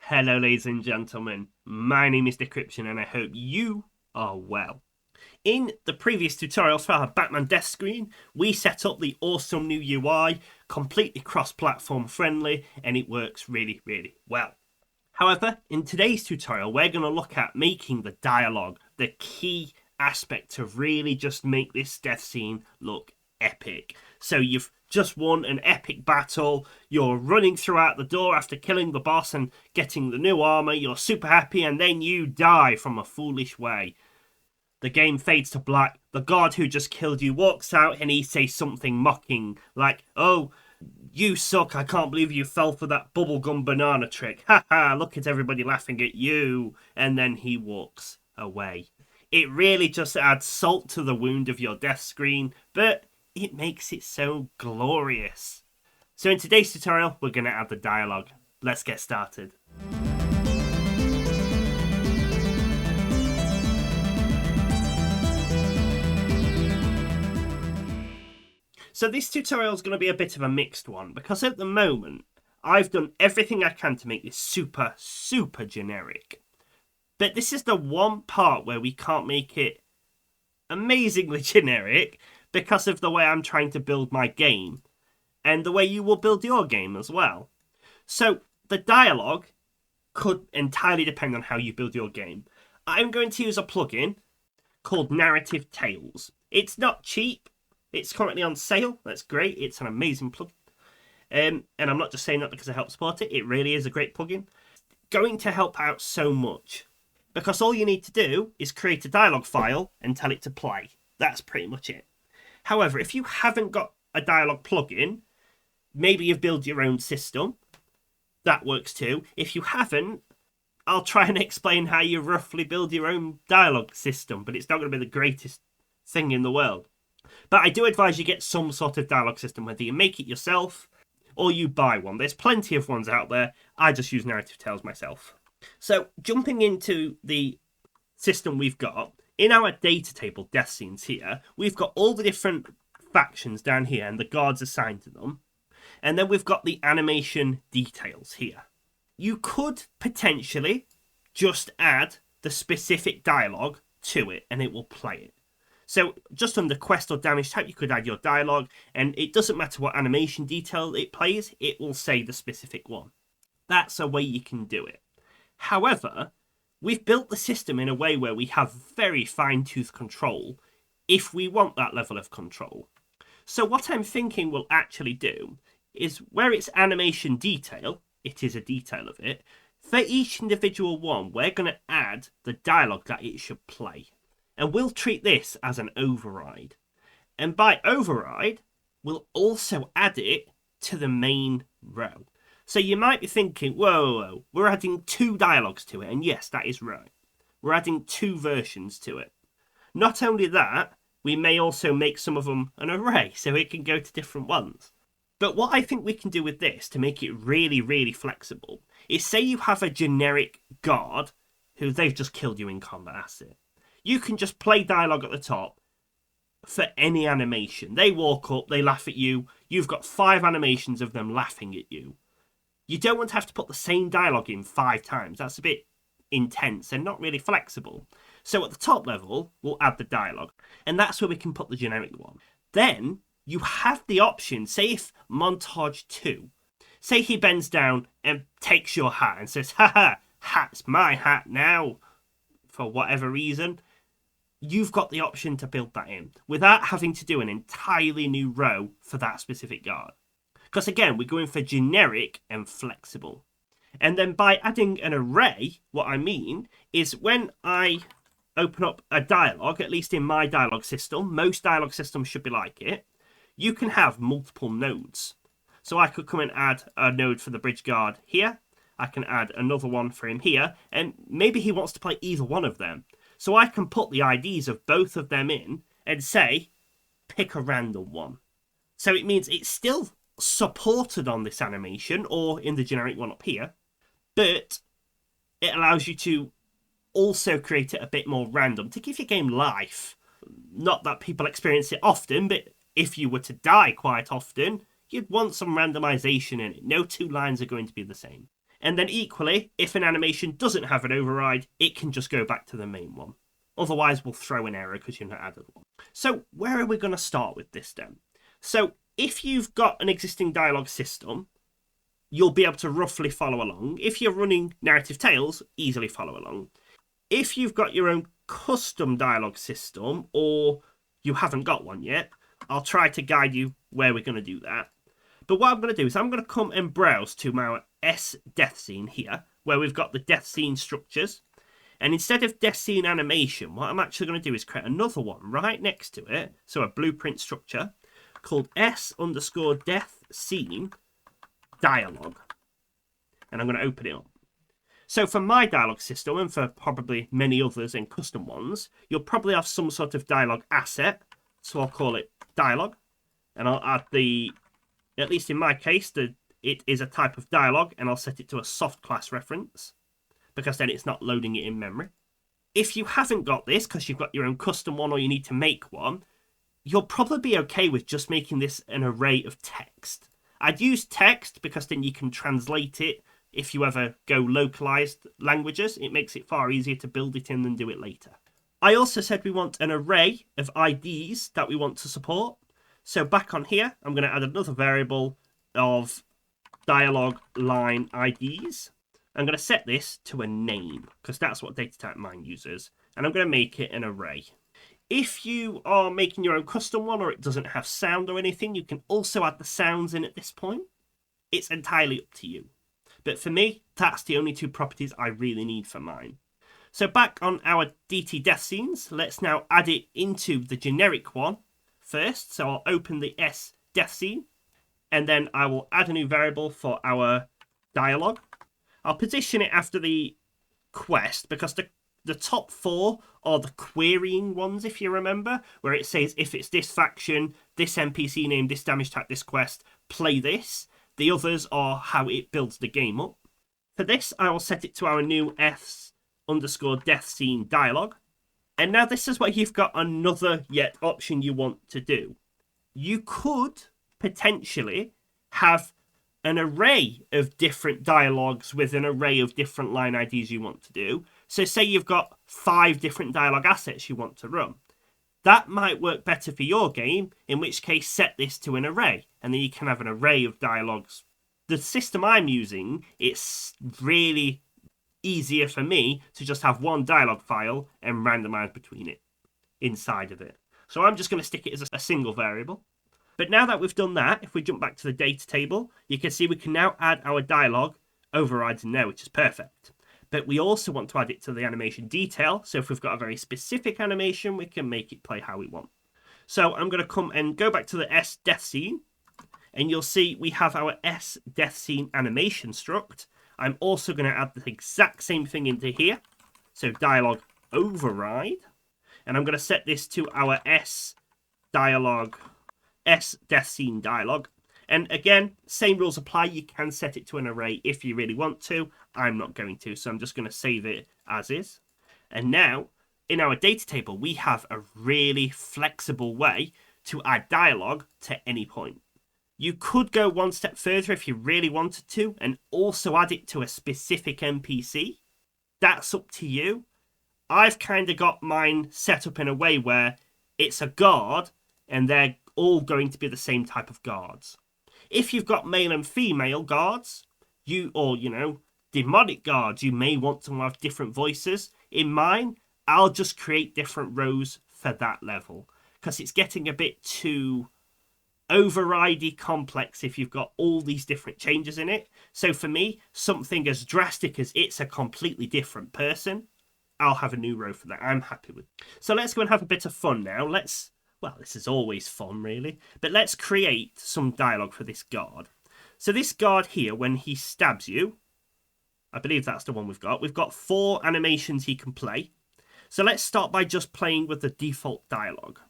Hello, ladies and gentlemen. My name is Decryption, and I hope you are well. In the previous tutorials for our Batman death screen, we set up the awesome new UI, completely cross-platform friendly, and it works really, really well. However, in today's tutorial, we're going to look at making the dialogue the key aspect to really just make this death scene look epic. So you've just won an epic battle, you're running throughout the door after killing the boss and getting the new armor, you're super happy, and then you die from a foolish way. The game fades to black, the guard who just killed you walks out and he says something mocking, like, "Oh, you suck, I can't believe you fell for that bubblegum banana trick. Haha, look at everybody laughing at you." And then he walks away. It really just adds salt to the wound of your death screen, but it makes it so glorious. So in today's tutorial, we're going to add the dialogue. Let's get started. So this tutorial is going to be a bit of a mixed one, because at the moment, I've done everything I can to make this super generic. But this is the one part where we can't make it amazingly generic because of the way I'm trying to build my game and the way you will build your game as well. So the dialogue could entirely depend on how you build your game. I'm going to use a plugin called Narrative Tales. It's not cheap. It's currently on sale. That's great. It's an amazing plugin. And I'm not just saying that because I help support it. It really is a great plugin. Going to help out so much. Because all you need to do is create a dialogue file and tell it to play. That's pretty much it. However, if you haven't got a dialogue plugin, maybe you've built your own system. That works too. If you haven't, I'll try and explain how you roughly build your own dialogue system, but it's not going to be the greatest thing in the world. But I do advise you get some sort of dialogue system, whether you make it yourself or you buy one. There's plenty of ones out there. I just use Narrative Tales myself. So jumping into the system we've got, in our data table, death scenes here, we've got all the different factions down here and the guards assigned to them. And then we've got the animation details here. You could potentially just add the specific dialogue to it and it will play it. So just under quest or damage type, you could add your dialogue, and it doesn't matter what animation detail it plays, it will say the specific one. That's a way you can do it. However, we've built the system in a way where we have very fine-tooth control if we want that level of control. So what I'm thinking we'll actually do is where it's animation detail, it is a detail of it, for each individual one, we're going to add the dialogue that it should play. And we'll treat this as an override. And by override, we'll also add it to the main row. So you might be thinking, whoa, we're adding two dialogues to it. And yes, that is right. We're adding two versions to it. Not only that, we may also make some of them an array, so it can go to different ones. But what I think we can do with this to make it really flexible is, say you have a generic guard who they've just killed you in combat, that's it. You can just play dialogue at the top for any animation. They walk up, they laugh at you. You've got 5 animations of them laughing at you. You don't want to have to put the same dialogue in 5 times. That's a bit intense and not really flexible. So at the top level, we'll add the dialogue. And that's where we can put the generic one. Then you have the option, say if Montage 2, say he bends down and takes your hat and says, "Haha, hat's my hat now," for whatever reason. You've got the option to build that in without having to do an entirely new row for that specific guard. Because again, we're going for generic and flexible. And then by adding an array, what I mean is when I open up a dialogue, at least in my dialogue system, most dialogue systems should be like it, you can have multiple nodes. So I could come and add a node for the bridge guard here. I can add another one for him here. And maybe he wants to play either one of them. So I can put the IDs of both of them in and say, pick a random one. So it means it's still supported on this animation or in the generic one up here, but it allows you to also create it a bit more random to give your game life. Not that people experience it often, but if you were to die quite often, you'd want some randomization in it. No 2 lines are going to be the same. And then equally, if an animation doesn't have an override, it can just go back to the main one. Otherwise, we'll throw an error because you've not added one. So where are we going to start with this then? So if you've got an existing dialogue system, you'll be able to roughly follow along. If you're running narrative tales, easily follow along. If you've got your own custom dialogue system, or you haven't got one yet, I'll try to guide you where we're going to do that. But what I'm going to do is I'm going to come and browse to my DeathScene here, where we've got the DeathScene structures. And instead of DeathScene animation, what I'm actually going to do is create another one right next to it, so a blueprint structure, called S_DeathScene dialogue. And I'm going to open it up. So for my dialogue system, and for probably many others in custom ones, you'll probably have some sort of dialogue asset. So I'll call it dialogue. And I'll add the, at least in my case, it is a type of dialogue, and I'll set it to a soft class reference, because then it's not loading it in memory. If you haven't got this, because you've got your own custom one or you need to make one, you'll probably be okay with just making this an array of text. I'd use text because then you can translate it if you ever go localized languages. It makes it far easier to build it in than do it later. I also said we want an array of IDs that we want to support. So back on here, I'm going to add another variable of dialogue line IDs. I'm going to set this to a name because that's what data type mine uses. And I'm going to make it an array. If you are making your own custom one or it doesn't have sound or anything, you can also add the sounds in at this point. It's entirely up to you. But for me, that's the only two properties I really need for mine. So back on our DT DeathScenes, let's now add it into the generic one first. So I'll open the S DeathScene, and then I will add a new variable for our dialogue. I'll position it after the quest because the top four are the querying ones, if you remember, where it says if it's this faction, this NPC name, this damage type, this quest, play this. The others are how it builds the game up. For this, I will set it to our new S_DeathScene dialogue. And now this is where you've got another yet option you want to do. You could potentially have an array of different dialogues with an array of different line IDs you want to do. So say you've got 5 different dialogue assets you want to run. That might work better for your game, in which case set this to an array, and then you can have an array of dialogues. The system I'm using, it's really easier for me to just have one dialogue file and randomize between it inside of it. So I'm just going to stick it as a single variable. But now that we've done that, if we jump back to the data table, you can see we can now add our dialogue overrides in there, which is perfect. But we also want to add it to the animation detail. So if we've got a very specific animation, we can make it play how we want. So I'm going to come and go back to the S DeathScene, and you'll see we have our S DeathScene animation struct. I'm also going to add the exact same thing into here. So dialogue override. And I'm going to set this to our S DeathScene dialogue. And again, same rules apply. You can set it to an array if you really want to. I'm not going to, so I'm just going to save it as is. And now, in our data table, we have a really flexible way to add dialogue to any point. You could go one step further if you really wanted to, and also add it to a specific NPC. That's up to you. I've kind of got mine set up in a way where it's a guard, and they're all going to be the same type of guards. If you've got male and female guards, demonic guards, you may want to have different voices. In mine, I'll just create different rows for that level, because it's getting a bit too overridey complex if you've got all these different changes in it. So for me, something as drastic as it's a completely different person, I'll have a new row for that. I'm happy with. So let's go and have a bit of fun now. Well, this is always fun, really. But let's create some dialogue for this guard. So this guard here, when he stabs you, I believe that's the one we've got. We've got 4 animations he can play. So let's start by just playing with the default dialogue.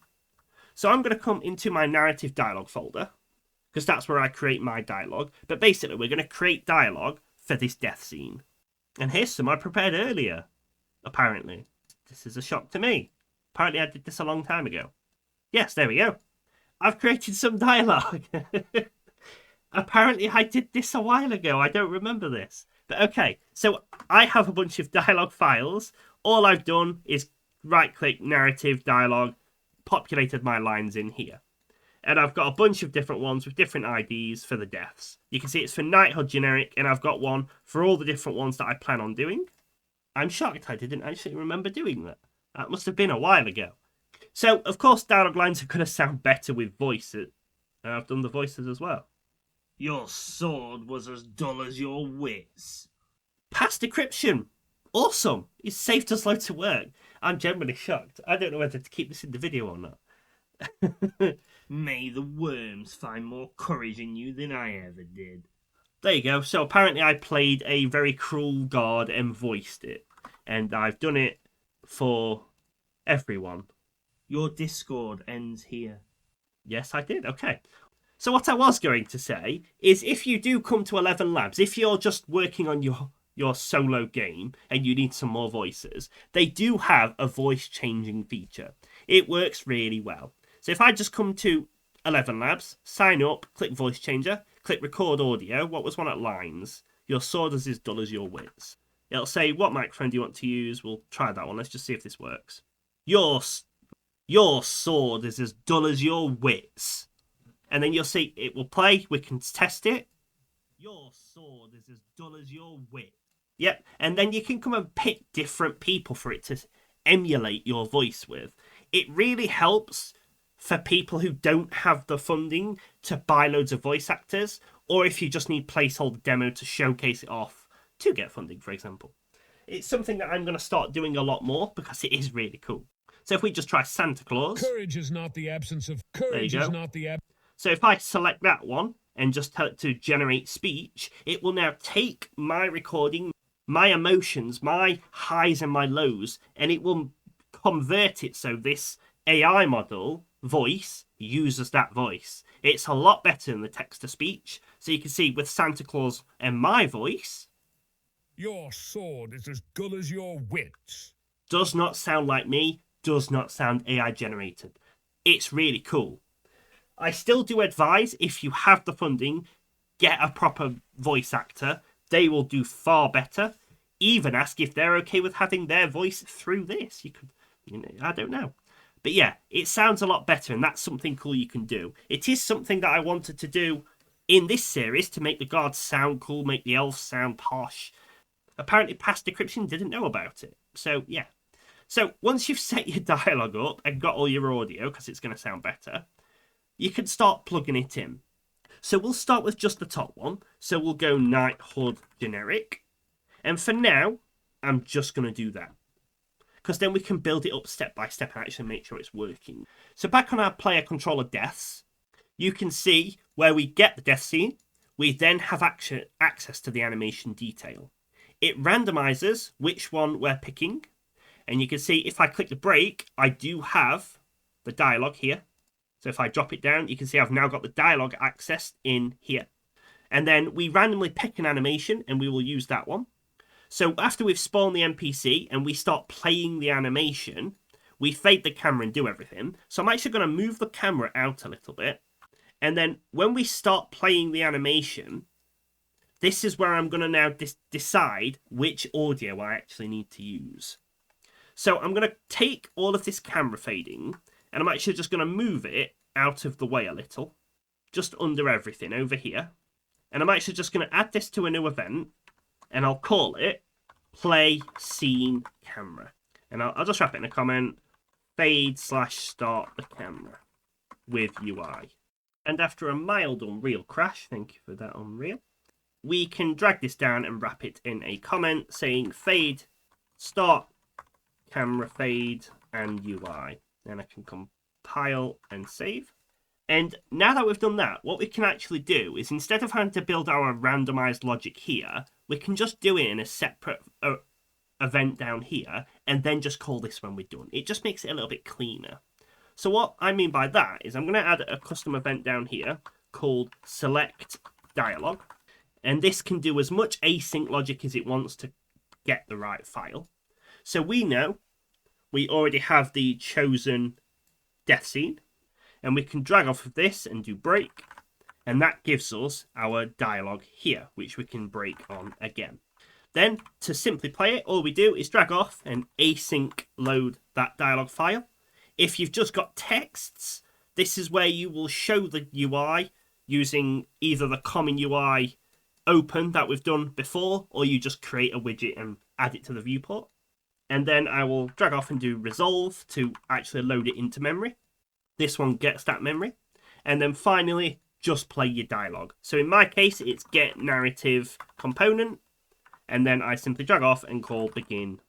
So I'm going to come into my narrative dialogue folder, because that's where I create my dialogue. But basically, we're going to create dialogue for this death scene. And here's some I prepared earlier, apparently. This is a shock to me. Apparently, I did this a long time ago. Yes, there we go. I've created some dialogue. Apparently, I did this a while ago. I don't remember this. But okay, so I have a bunch of dialogue files. All I've done is right-click narrative dialogue, populated my lines in here. And I've got a bunch of different ones with different IDs for the deaths. You can see it's for Knighthood generic, and I've got one for all the different ones that I plan on doing. I'm shocked I didn't actually remember doing that. That must have been a while ago. So, of course, dialogue lines are going to sound better with voices. And I've done the voices as well. Your sword was as dull as your wits. Past decryption. Awesome. It's saved us loads of work. I'm genuinely shocked. I don't know whether to keep this in the video or not. May the worms find more courage in you than I ever did. There you go. So apparently I played a very cruel god and voiced it. And I've done it for everyone. Your Discord ends here. Yes, I did. Okay. So what I was going to say is if you do come to 11 Labs, if you're just working on your solo game and you need some more voices, they do have a voice changing feature. It works really well. So if I just come to 11 Labs, sign up, click voice changer, click record audio, what was one at lines? Your sword is as dull as your wits. It'll say what microphone do you want to use? We'll try that one. Let's just see if this works. Your sword is as dull as your wits. And then you'll see it will play. We can test it. Your sword is as dull as your wit. Yep. And then you can come and pick different people for it to emulate your voice with. It really helps for people who don't have the funding to buy loads of voice actors, or if you just need placeholder demo to showcase it off to get funding, for example. It's something that I'm going to start doing a lot more because it is really cool. So if we just try Santa Claus. Courage is not the absence of courage. Is not the So if I select that one and just tell it to generate speech, it will now take my recording, my emotions, my highs and my lows, and it will convert it so this AI model voice uses that voice. It's a lot better than the text-to-speech. So you can see with Santa Claus and my voice, your sword is as dull as your wits. Does not sound like me, does not sound AI generated. It's really cool. I still do advise, if you have the funding, get a proper voice actor. They will do far better. Even ask if they're okay with having their voice through this. I don't know. But yeah, it sounds a lot better, and that's something cool you can do. It is something that I wanted to do in this series to make the guards sound cool, make the elves sound posh. Apparently past decryption didn't know about it. So yeah. So once you've set your dialogue up and got all your audio, because it's going to sound better, you can start plugging it in. So we'll start with just the top one. So we'll go Knighthood generic. And for now, I'm just going to do that. Because then we can build it up step by step and actually make sure it's working. So back on our player controller deaths, you can see where we get the death scene. We then have access to the animation detail. It randomizes which one we're picking. And you can see if I click the break, I do have the dialogue here. So if I drop it down, you can see I've now got the dialogue accessed in here. And then we randomly pick an animation and we will use that one. So after we've spawned the NPC and we start playing the animation, we fade the camera and do everything. So I'm actually going to move the camera out a little bit. And then when we start playing the animation, this is where I'm going to now decide which audio I actually need to use. So I'm going to take all of this camera fading and I'm actually just going to move it out of the way a little, just under everything over here. And I'm actually just going to add this to a new event and I'll call it Play Scene Camera. And I'll just wrap it in a comment, fade/start the camera with UI. And after a mild Unreal crash, thank you for that Unreal, we can drag this down and wrap it in a comment saying fade, start, camera fade, and UI. Then I can compile and save. And now that we've done that, what we can actually do is instead of having to build our randomized logic here, we can just do it in a separate event down here and then just call this when we're done. It just makes it a little bit cleaner. So what I mean by that is I'm going to add a custom event down here called select dialogue. And this can do as much async logic as it wants to get the right file. So we know we already have the chosen death scene. And we can drag off of this and do break. And that gives us our dialogue here, which we can break on again. Then, to simply play it, all we do is drag off and async load that dialog file. If you've just got texts, this is where you will show the UI using either the common UI open that we've done before, or you just create a widget and add it to the viewport. And then I will drag off and do resolve to actually load it into memory. This one gets that memory. And then finally, just play your dialogue. So in my case, it's get narrative component. And then I simply drag off and call begin.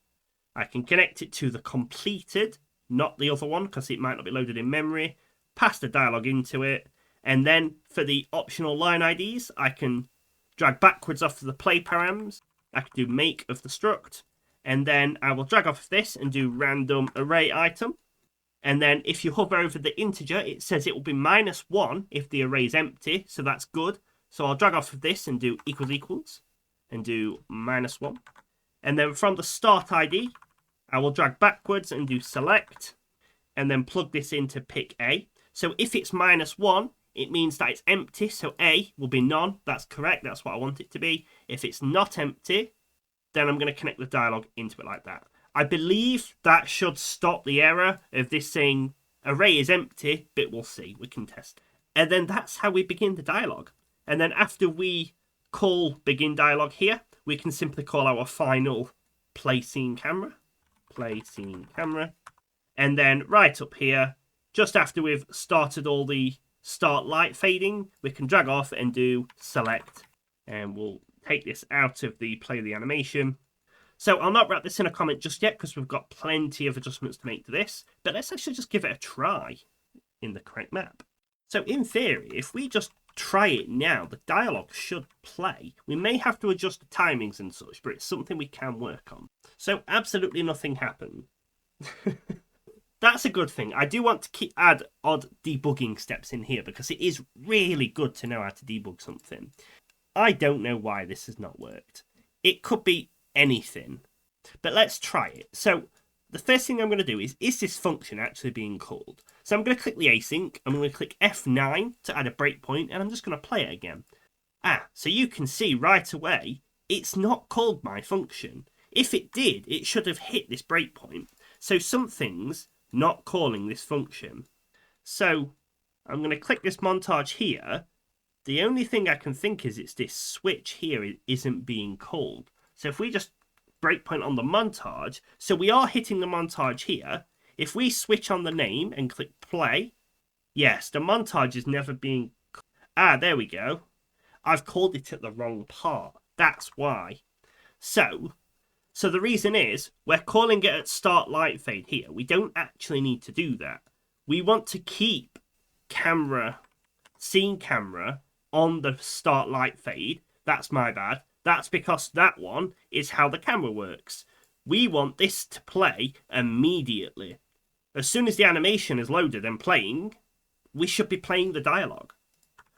I can connect it to the completed, not the other one, because it might not be loaded in memory. Pass the dialogue into it. And then for the optional line IDs, I can drag backwards off of the play params. I can do make of the struct. And then I will drag off of this and do random array item. And then if you hover over the integer, it says it will be -1 if the array is empty. So that's good. So I'll drag off of this and do equals equals and do -1. And then from the start ID, I will drag backwards and do select and then plug this into pick A. So if it's -1, it means that it's empty. So A will be none. That's correct. That's what I want it to be. If it's not empty, then I'm going to connect the dialogue into it like that. I believe that should stop the error of this saying array is empty, but we'll see. We can test. And then that's how we begin the dialogue. And then after we call begin dialogue here, we can simply call our final play scene camera. Play scene camera. And then right up here, just after we've started all the start light fading, we can drag off and do select. And we'll take this out of the play the animation. So I'll not wrap this in a comment just yet because we've got plenty of adjustments to make to this. But let's actually just give it a try in the correct map. So in theory, if we just try it now, the dialogue should play. We may have to adjust the timings and such, but it's something we can work on. So absolutely nothing happened. That's a good thing. I do want to add odd debugging steps in here because it is really good to know how to debug something. I don't know why this has not worked. It could be anything, but let's try it. So the first thing I'm going to do is this function actually being called? So I'm going to click the async, I'm going to click F9 to add a breakpoint, and I'm just going to play it again. So you can see right away, it's not called my function. If it did, it should have hit this breakpoint. So something's not calling this function. So I'm going to click this montage here. The only thing I can think is it's this switch here isn't being called. So if we just breakpoint on the montage, so we are hitting the montage here. If we switch on the name and click play, yes, the montage is never being... there we go. I've called it at the wrong part. That's why. So the reason is we're calling it at start light fade here. We don't actually need to do that. We want to keep scene camera on the start light fade. That's my bad. That's because that one is how the camera works. We want this to play immediately. As soon as the animation is loaded and playing, we should be playing the dialogue.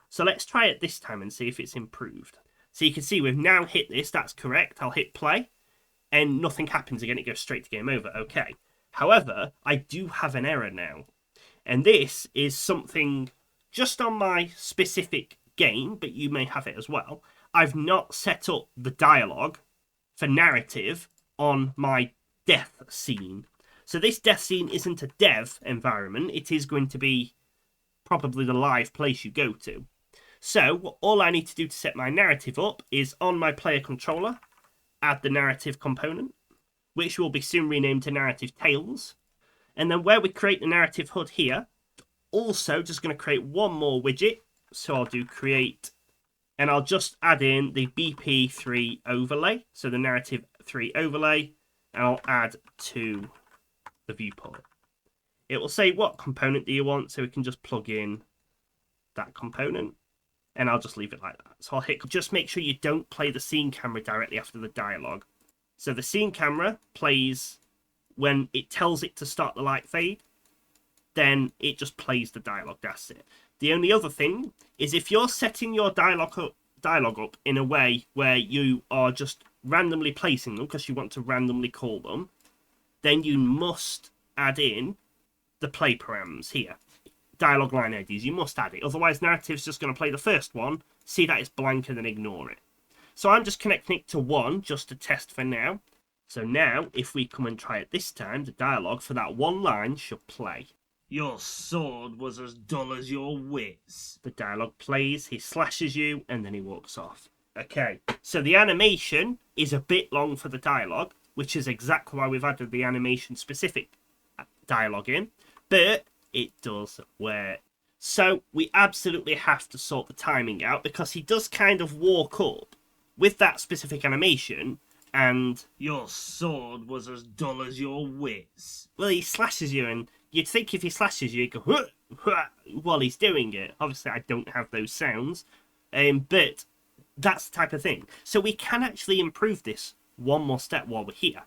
So let's try it this time and see if it's improved. So you can see we've now hit this. That's correct. I'll hit play and nothing happens again. It goes straight to game over. Okay. However, I do have an error now. And this is something just on my specific game, but you may have it as well. I've not set up the dialogue for narrative on my death scene. So this death scene isn't a dev environment. It is going to be probably the live place you go to. So all I need to do to set my narrative up is on my player controller, add the narrative component, which will be soon renamed to narrative tails. And then where we create the narrative HUD here, also just going to create one more widget. So I'll do create, and I'll just add in the BP3 overlay. So the narrative 3 overlay, and I'll add to the viewport. It will say what component do you want, so we can just plug in that component, and I'll just leave it like that. So I'll hit, just make sure you don't play the scene camera directly after the dialogue. So the scene camera plays when it tells it to start the light fade, then it just plays the dialogue, that's it. The only other thing is if you're setting your dialogue up in a way where you are just randomly placing them because you want to randomly call them, then you must add in the play params here. Dialogue line IDs, you must add it. Otherwise, narrative's just going to play the first one, see that it's blank, and then ignore it. So I'm just connecting it to 1 just to test for now. So now, if we come and try it this time, the dialogue for that one line should play. Your sword was as dull as your wits. The dialogue plays, he slashes you, and then he walks off. Okay, so the animation is a bit long for the dialogue, which is exactly why we've added the animation-specific dialogue in, but it does work. So we absolutely have to sort the timing out, because he does kind of walk up with that specific animation, and your sword was as dull as your wits. Well, he slashes you, and you'd think if he slashes you, he'd go huh, huh, while he's doing it. Obviously, I don't have those sounds, but that's the type of thing. So we can actually improve this one more step while we're here.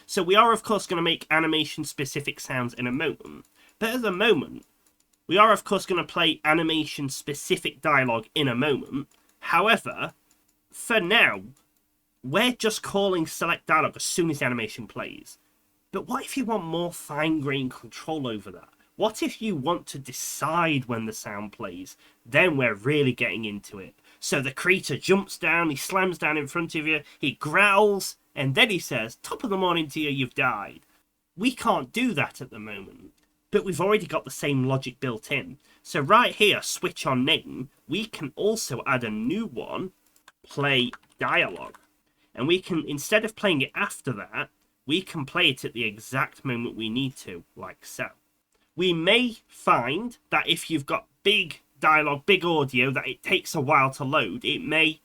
So we are, of course, going to make animation-specific sounds in a moment, but at the moment, we are, of course, going to play animation-specific dialogue in a moment. However, for now, we're just calling select dialogue as soon as the animation plays. But what if you want more fine-grained control over that? What if you want to decide when the sound plays? Then we're really getting into it. So the creature jumps down, he slams down in front of you, he growls, and then he says, "Top of the morning to you, you've died." We can't do that at the moment, but we've already got the same logic built in. So right here, switch on name, we can also add a new one, play dialogue. And we can, instead of playing it after that, we can play it at the exact moment we need to, like so. We may find that if you've got big dialogue, big audio, that it takes a while to load, it may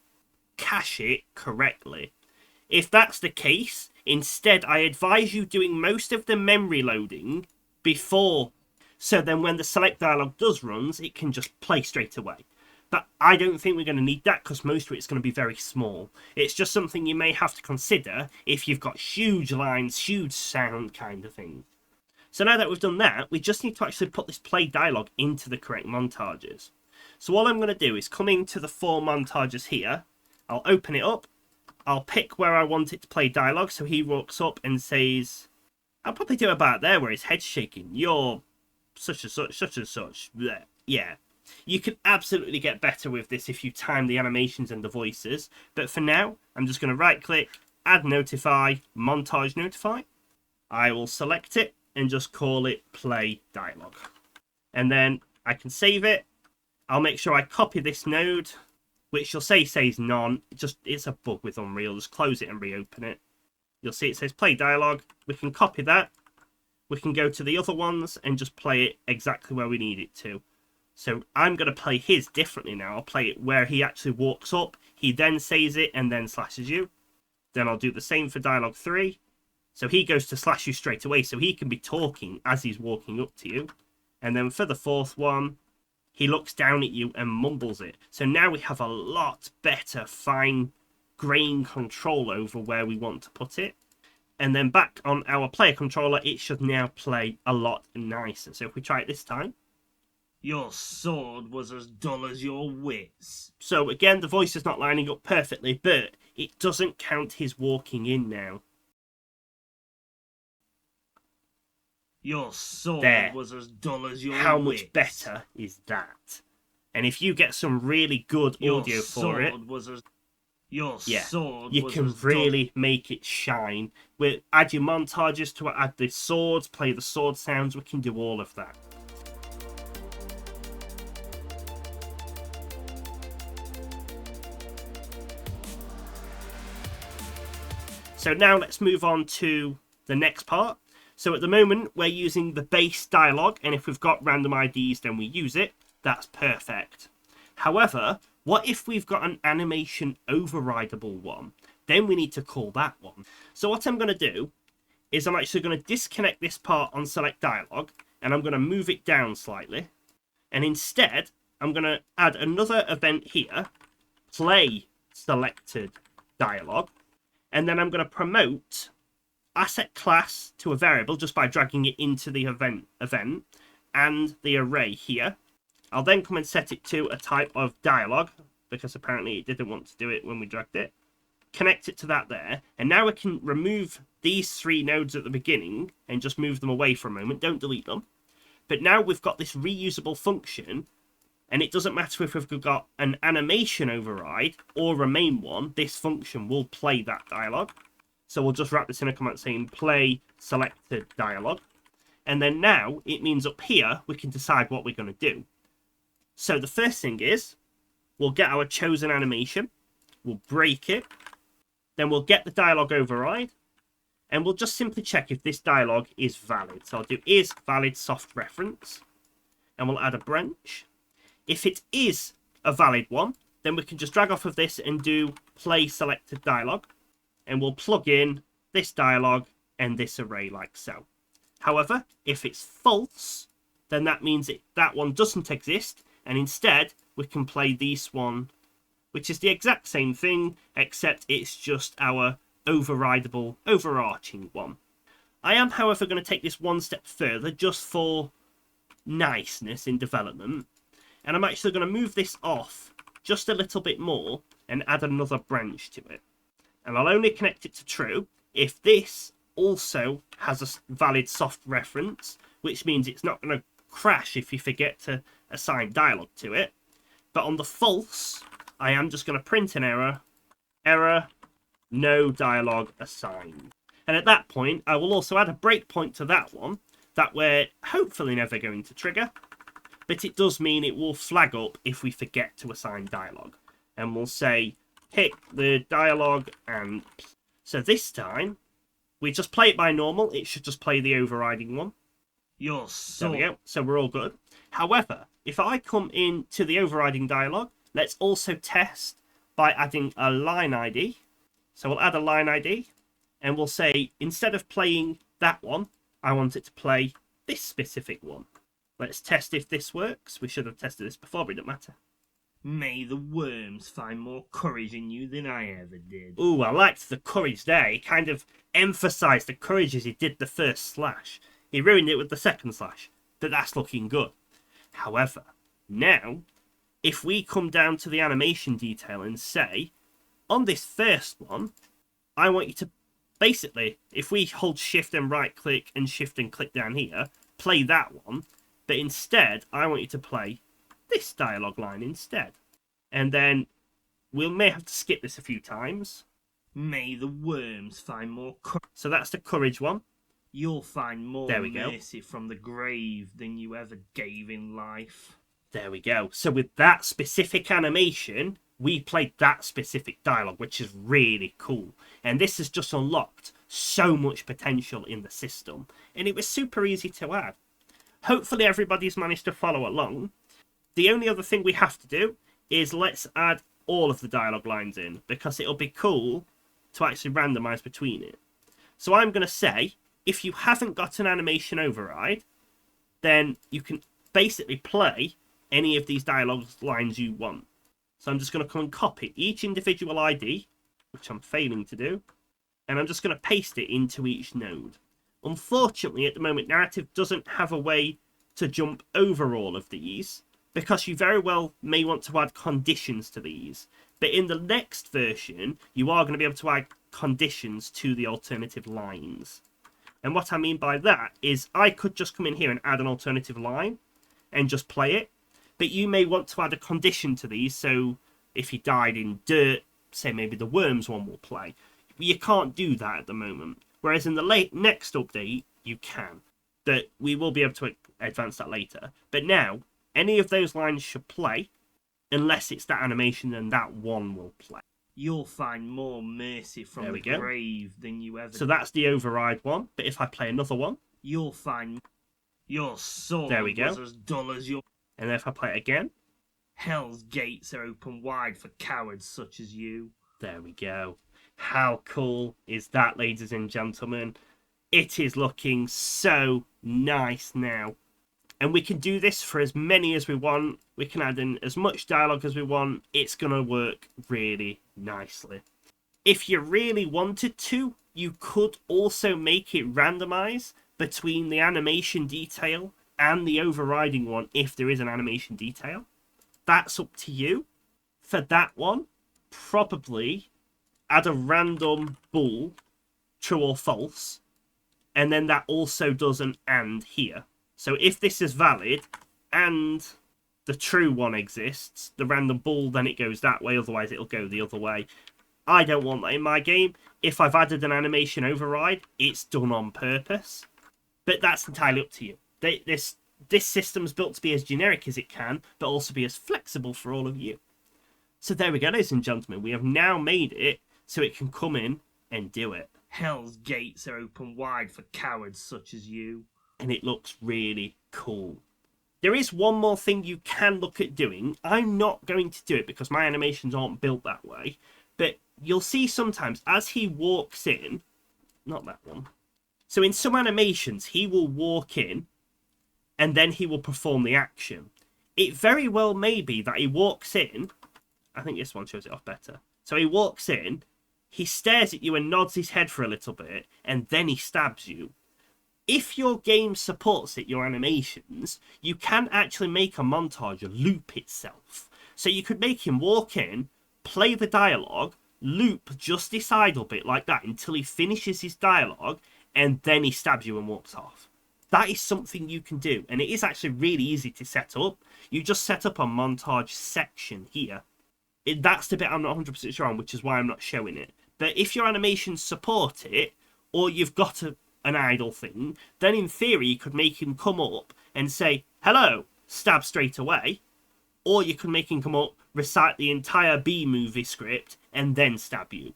cache it correctly. If that's the case, instead I advise you doing most of the memory loading before, so then when the select dialogue does runs, it can just play straight away. But I don't think we're going to need that, because most of it's going to be very small. It's just something you may have to consider if you've got huge lines, huge sound kind of thing. So now that we've done that, we just need to actually put this play dialogue into the correct montages. So all I'm going to do is come into the 4 montages here. I'll open it up. I'll pick where I want it to play dialogue. So he walks up and says, I'll probably do about there where his head's shaking. You're such and such, such and such. Blech. Yeah. You can absolutely get better with this if you time the animations and the voices. But for now, I'm just going to right click, add notify, montage notify. I will select it and just call it play dialogue. And then I can save it. I'll make sure I copy this node, which you'll say says none. It's a bug with Unreal. Just close it and reopen it. You'll see it says play dialogue. We can copy that. We can go to the other ones and just play it exactly where we need it to. So I'm going to play his differently now. I'll play it where he actually walks up. He then says it and then slashes you. Then I'll do the same for dialogue 3. So he goes to slash you straight away. So he can be talking as he's walking up to you. And then for the 4th one, he looks down at you and mumbles it. So now we have a lot better fine-grained control over where we want to put it. And then back on our player controller, it should now play a lot nicer. So if we try it this time. Your sword was as dull as your wits. So again, the voice is not lining up perfectly, but it doesn't count his walking in now. Your sword was as dull as your How wits. Much better is that? And if you get some really good audio for it, you can really make it shine. We'll add your montages to add the swords, play the sword sounds, we can do all of that. So now let's move on to the next part. So at the moment, we're using the base dialogue, and if we've got random IDs, then we use it. That's perfect. However, what if we've got an animation overridable one? Then we need to call that one. So what I'm going to do is I'm actually going to disconnect this part on select dialogue, and I'm going to move it down slightly. And instead, I'm going to add another event here, play selected dialogue. And then I'm going to promote asset class to a variable just by dragging it into the event and the array here. I'll then come and set it to a type of dialogue because apparently it didn't want to do it when we dragged it. Connect it to that there. And now we can remove these 3 nodes at the beginning and just move them away for a moment. Don't delete them. But now we've got this reusable function. And it doesn't matter if we've got an animation override or a main one, this function will play that dialogue. So we'll just wrap this in a comment saying play selected dialogue. And then now it means up here we can decide what we're going to do. So the first thing is we'll get our chosen animation, we'll break it, then we'll get the dialogue override, and we'll just simply check if this dialogue is valid. So I'll do is valid soft reference, and we'll add a branch. If it is a valid one, then we can just drag off of this and do play selected dialogue, and we'll plug in this dialogue and this array like so. However, if it's false, then that means that one doesn't exist, and instead we can play this one, which is the exact same thing, except it's just our overridable, overarching one. I am, however, going to take this one step further, just for niceness in development, and I'm actually going to move this off just a little bit more and add another branch to it. And I'll only connect it to true if this also has a valid soft reference, which means it's not going to crash if you forget to assign dialogue to it. But on the false, I am just going to print an error, no dialogue assigned. And at that point, I will also add a breakpoint to that one that we're hopefully never going to trigger, but it does mean it will flag up if we forget to assign dialogue. And we'll say, pick the dialogue, and so this time, we just play it by normal. It should just play the overriding one. There we go. So we're all good. However, if I come into the overriding dialogue, let's also test by adding a line ID. So we'll add a line ID, and we'll say, instead of playing that one, I want it to play this specific one. Let's test if this works. We should have tested this before, but it doesn't matter. May the worms find more courage in you than I ever did. Ooh, I liked the courage there. He kind of emphasised the courage as he did the first slash. He ruined it with the second slash, but that's looking good. However, now, if we come down to the animation detail and say, on this first one, I want you to basically, if we hold shift and right click and shift and click down here, play that one, but instead, I want you to play this dialogue line instead. And then we may have to skip this a few times. May the worms find more courage. So that's the courage one. You'll find more There we go. mercy from the grave than you ever gave in life. There we go. So with that specific animation, we played that specific dialogue, which is really cool. And this has just unlocked so much potential in the system. And it was super easy to add. Hopefully everybody's managed to follow along. The only other thing we have to do is let's add all of the dialogue lines in, because it'll be cool to actually randomize between it. So I'm going to say, if you haven't got an animation override, then you can basically play any of these dialogue lines you want. So I'm just going to come and copy each individual ID, which I'm failing to do, and I'm just going to paste it into each node. Unfortunately, at the moment, Narrative doesn't have a way to jump over all of these, because you very well may want to add conditions to these. But in the next version, you are going to be able to add conditions to the alternative lines. And what I mean by that is I could just come in here and add an alternative line and just play it. But you may want to add a condition to these, so if you died in dirt, say maybe the worms one will play. You can't do that at the moment. Whereas in the next update, you can. But we will be able to advance that later. But now, any of those lines should play, unless it's that animation, then that one will play. You'll find more mercy from the grave than you ever did. So that's the override one. But if I play another one, you'll find your soul there we go. was as dull as your... And then if I play it again, hell's gates are open wide for cowards such as you. There we go. How cool is that, ladies and gentlemen? It is looking so nice now. And we can do this for as many as we want. We can add in as much dialogue as we want. It's going to work really nicely. If you really wanted to, you could also make it randomize between the animation detail and the overriding one if there is an animation detail. That's up to you. For that one, probably add a random bool, true or false, and then that also does an and here. So if this is valid, and the true one exists. The random ball, then it goes that way, otherwise it'll go the other way. I don't want that in my game. If I've added an animation override, it's done on purpose. But that's entirely up to you. This system's built to be as generic as it can, but also be as flexible for all of you. So there we go, ladies and gentlemen. We have now made it so it can come in and do it. Hell's gates are open wide for cowards such as you. And it looks really cool. There is one more thing you can look at doing. I'm not going to do it because my animations aren't built that way. But you'll see sometimes as he walks in, not that one. So in some animations, he will walk in and then he will perform the action. It very well may be that he walks in. I think this one shows it off better. So he walks in, he stares at you and nods his head for a little bit, and then he stabs you. If your game supports it, your animations, you can actually make a montage loop itself. So you could make him walk in, play the dialogue, loop just this idle bit like that until he finishes his dialogue, and then he stabs you and walks off. That is something you can do, and it is actually really easy to set up. You just set up a montage section here. That's the bit I'm not 100% sure on, which is why I'm not showing it. But if your animations support it, or you've got an idle thing, then in theory you could make him come up and say, hello, stab straight away. Or you could make him come up, recite the entire B-movie script, and then stab you.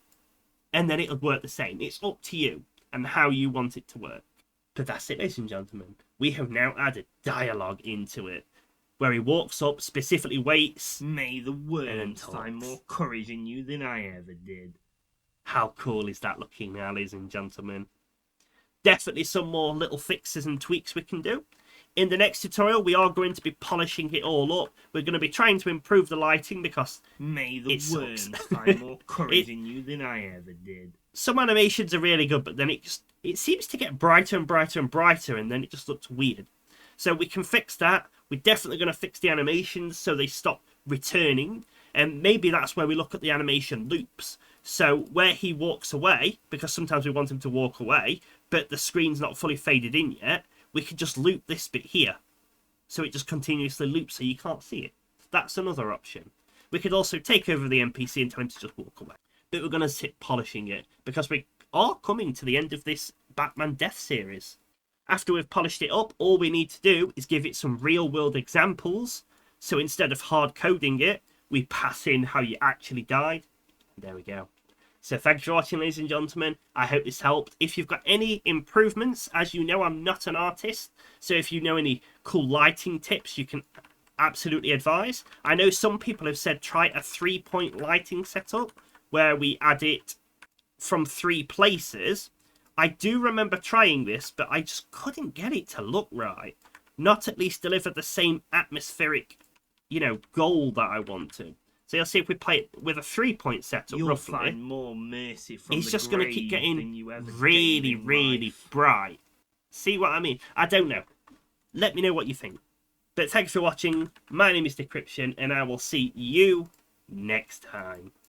And then it would work the same. It's up to you and how you want it to work. But that's it, ladies and gentlemen. We have now added dialogue into it, where he walks up, specifically waits. May the worms find more courage in you than I ever did. How cool is that looking now, ladies and gentlemen? Definitely some more little fixes and tweaks we can do. In the next tutorial, we are going to be polishing it all up. We're going to be trying to improve the lighting because May the worms find more courage in you than I ever did. Some animations are really good, but then it seems to get brighter and brighter and brighter, and then it just looks weird. So we can fix that. We're definitely going to fix the animations so they stop returning. And maybe that's where we look at the animation loops. So where he walks away, because sometimes we want him to walk away, but the screen's not fully faded in yet, we could just loop this bit here. So it just continuously loops so you can't see it. That's another option. We could also take over the NPC and tell him to just walk away. But we're going to sit polishing it, because we are coming to the end of this Batman Death series. After we've polished it up, all we need to do is give it some real-world examples. So instead of hard coding it, we pass in how you actually died. And there we go. So thanks for watching, ladies and gentlemen. I hope this helped. If you've got any improvements, as you know, I'm not an artist. So if you know any cool lighting tips, you can absolutely advise. I know some people have said try a 3-point lighting setup where we add it from 3 places. I do remember trying this, but I just couldn't get it to look right. Not at least deliver the same atmospheric, goal that I want to. So you'll see if we play it with a 3-point setup, You'll roughly. Find more mercy from it's the just going to keep getting really bright. See what I mean? I don't know. Let me know what you think. But thanks for watching. My name is Decryption, and I will see you next time.